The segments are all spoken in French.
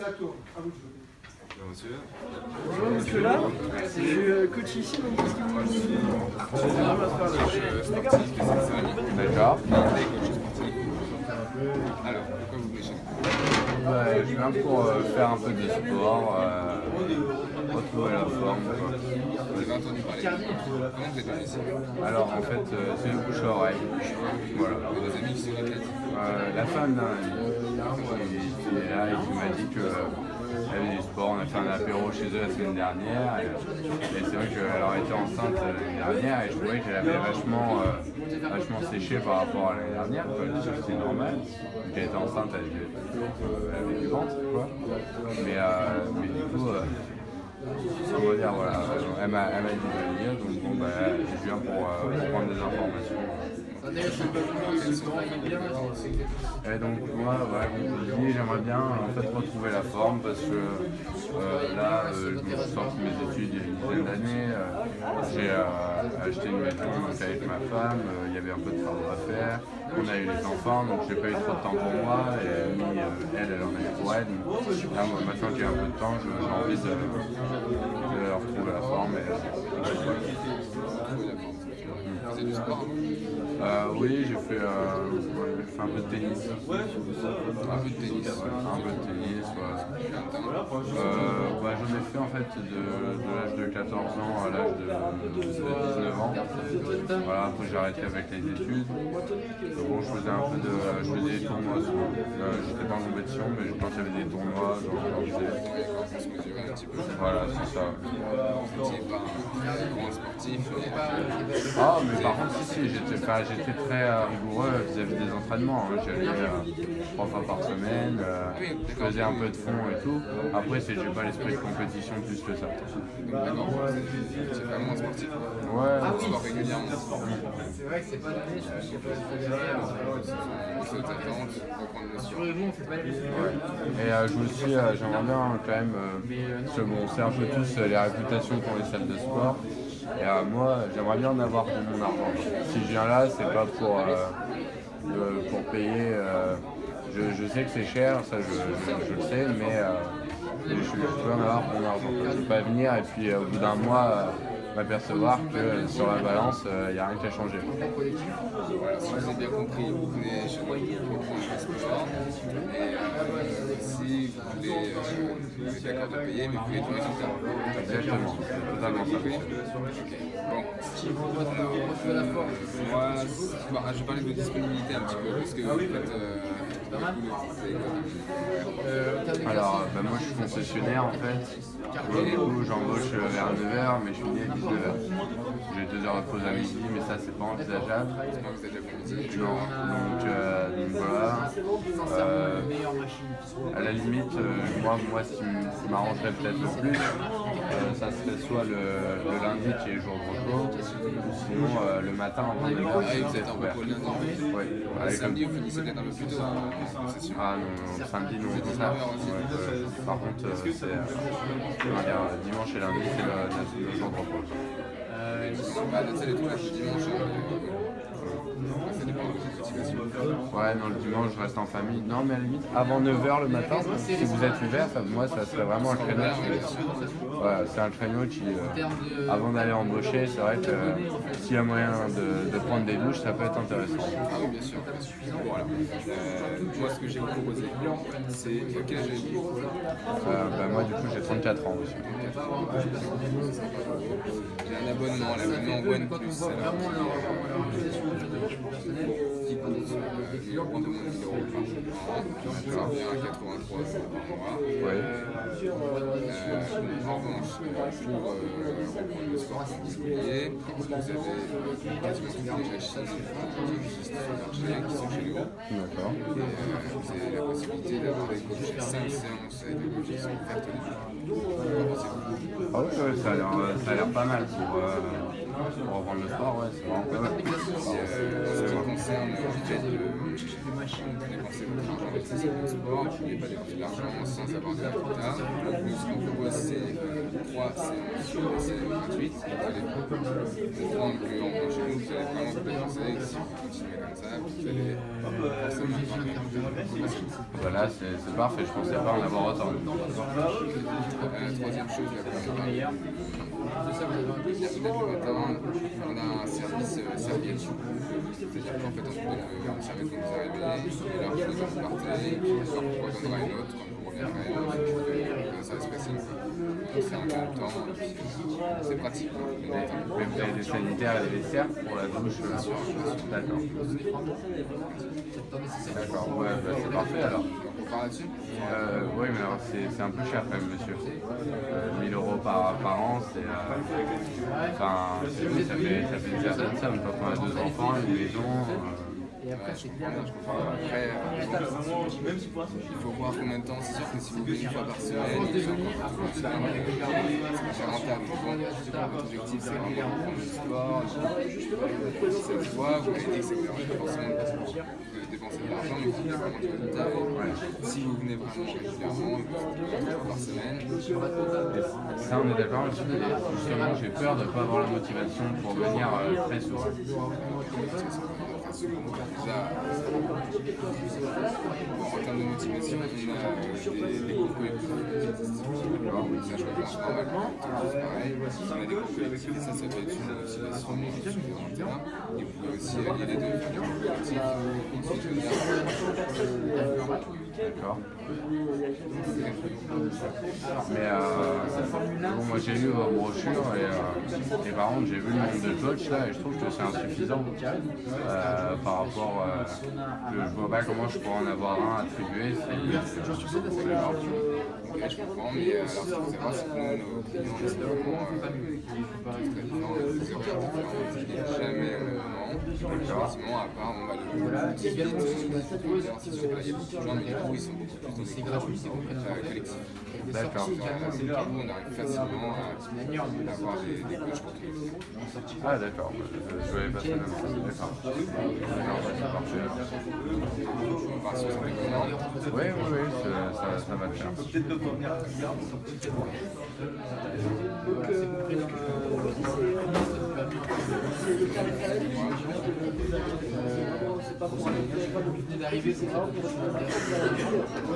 Bonjour monsieur. Bonjour monsieur là, je suis coach ici, donc qu'est-ce que vous me dites? Sportif de Saint-Saëns. D'accord. Des coachs sportifs. Alors, pourquoi vous venez chez nous? Je viens pour faire un peu de sport, retrouver la forme. Vous avez entendu parler de nous? Comment vous êtes venu ici? Alors en fait, c'est le bouche à oreille. Voilà. Vous avez des amis qui sont athlètes? La femme d'un ami qui est là et qui m'a dit qu'il y avait du sport. On a fait un apéro chez eux la semaine dernière. Et c'est vrai qu'elle aurait été enceinte l'année dernière et je trouvais qu'elle avait vachement séché par rapport à l'année dernière. C'est normal. Elle était enceinte, elle avait du ventre, quoi. Mais du coup, comment dire, voilà, elle m'a dit de venir, donc bon, je viens pour prendre des informations. Et donc moi, comme je vous dis, j'aimerais bien en fait retrouver la forme parce que là, je me suis sorti de mes études il y a une dizaine d'années. J'ai acheté une maison avec ma femme, il y avait un peu de travaux à faire. On a eu les enfants, donc j'ai pas eu trop de temps pour moi. Et elle en a eu pour elle. Donc, là, moi, maintenant que j'ai un peu de temps, j'ai envie de retrouver la forme. Vous faites du sport? Oui, j'ai fait un peu de tennis. Un peu de tennis. Un peu de tennis, j'en ai fait en fait de l'âge de 14 ans à l'âge de 19 ans. Voilà, après j'ai arrêté avec les études. Bon, je faisais des tournois souvent. J'étais pas en compétition, mais quand il y avait des tournois, j'en faisais. Voilà, c'est ça. Vous n'étiez pas un grand sportif? Ah, mais par contre, si, j'étais très rigoureux vis-à-vis des entraînements. J'allais 3 fois par semaine, je faisais un peu de fond et tout. Après, j'ai pas l'esprit de compétition plus que ça. D'accord, c'est vraiment un sportif. Ouais. Vous sport régulièrement. C'est vrai que c'est pas donné, je sais pas Vous êtes attente, reprendre le sport. Et j'aimerais bien quand même, parce que bon, on sait un peu tous les réputations pour les salles de sport. Et moi, j'aimerais bien en avoir pour mon argent. Si je viens là, c'est pas pour payer. Je sais que c'est cher, ça je le sais, mais je veux en avoir pour mon argent. Je ne peux pas venir et puis au bout d'un mois m'apercevoir que sur la balance, il n'y a rien qui a changé. Voilà, si vous avez bien compris, vous venez chez moi pour prendre le sport. Et si vous êtes d'accord de payer, mais vous voulez du résultat. Exactement, c'est totalement ça. Bon, moi, je vais parler de votre disponibilité un petit peu, parce que vous faites alors, moi je suis concessionnaire en fait. Du coup, j'embauche vers 9h, mais je finis à 19h. J'ai 2 heures de pause à midi, mais ça c'est pas envisageable. Non, donc voilà. À la limite, moi ce qui m'arrangerait peut-être le plus, ça serait soit le lundi qui est le jour de repos, ou sinon le matin avant 9h. Ah, vous êtes en repos le lundi? Oui. Le samedi, vous finissez peut-être un peu plus tôt, c'est sûr. Ah non, samedi non, c'est ça. Par contre, dimanche et lundi, c'est le jour de repos. C'est les tournages du dimanche. Ça dépend de votre motivation. Ouais, non, le dimanche, je reste en famille. Non, mais à la limite, avant 9h le matin, si vous êtes ouvert, moi, ça serait vraiment un créneau. Ouais, c'est un créneau qui, avant d'aller embaucher, c'est vrai que s'il y a moyen de prendre des douches, ça peut être intéressant. Ah oui, bien sûr. Voilà. Moi, ce que j'ai proposé, c'est quel âge avez-vous? Moi, du coup, j'ai 34 ans aussi. J'ai un abonnement, l'abonnement One Plus. Qui coûte 1000 euros par an, ça revient à 83 € par mois. Ouais. En revanche, pour reprendre le sport en particulier, vous avez quasiment tous les machines qui existent sur le marché, qui sont chez nous. D'accord. Et vous avez la possibilité d'avoir des coachs 5 séances et des coachs qui sont offertes les jours. Ah oui, ça a l'air pas mal pour pour reprendre le sport, ouais, c'est vraiment pas mal. Ce qui concerne le fait de dépenser votre argent investissez dans le sport, vous ne pouvez pas dépenser de l'argent sans avoir de résultats. Donc nous, ce qu'on propose, c'est 3 séances gratuites. Vous allez comprendre qu'en venant chez nous, vous allez vraiment vous dépenser. Si vous continuez comme ça, vous allez forcément avoir des résultats. Voilà, c'est parfait, je pensais pas en avoir autant. Troisième chose, la première. Depuis le matin, on a un service serviette. C'est-à-dire qu'en fait, on vous donne une serviette quand vous arrivez, et là, vous partez, et puis on vous redonnera une autre quand vous reviendrez. Ça reste facile. Donc c'est un peu de temps, c'est pratique. Même vous avez des sanitaires et des vestiaires pour la douche. D'accord. D'accord, ouais, bah, c'est parfait alors. On part là-dessus. Oui, mais alors c'est un peu cher quand même, monsieur. 1000 € par an, c'est. Enfin, oui, ça fait une certaine somme. Quand on a 2 enfants, une maison. Et après, c'est clair. Après, il faut voir combien de temps. C'est sûr que si vous venez une fois par semaine, c'est rentable. Votre objectif, c'est vraiment de prendre le sport. Si ça se voit, vous m'avez dit que ça ne vous pas forcément de dépenser de l'argent, mais vous avez vraiment du résultat. Si vous venez vraiment régulièrement, une fois par semaine, ça, on est d'accord, monsieur. Justement, j'ai peur de ne pas avoir la motivation pour venir très souvent. Déjà, en termes de motivation, on a des groupes collectifs. Ça, je pense normalement, c'est pareil. On a des groupes collectifs et ça peut être une motivation sur le terrain. Et vous pouvez aussi allier les deux, faire des groupes collectifs. D'accord. Mais bon, moi j'ai lu vos brochures et par contre j'ai vu le nombre de coachs là et je trouve que c'est insuffisant par rapport. Je vois pas comment je pourrais en avoir un attribué. Ok, je comprends, mais alors ce qu'il faut savoir, c'est que nous, nos clients, c'est vraiment très différent, des horaires différents, il n'y a jamais un même moment. Effectivement, à part, on va le foot, il y a beaucoup de gens, mais du coup, ils sont beaucoup plus dans des groupes collectifs. D'accord. Du coup, on arrive facilement à avoir des coachs pour tout le monde. Ah d'accord, je voyais pas ça comme ça. D'accord. D'accord, c'est parfait. On part sur les commandes. Oui, ça va le faire.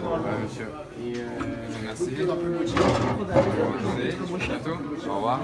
Ouais, monsieur. Merci. Bonne journée. À bientôt. Au revoir.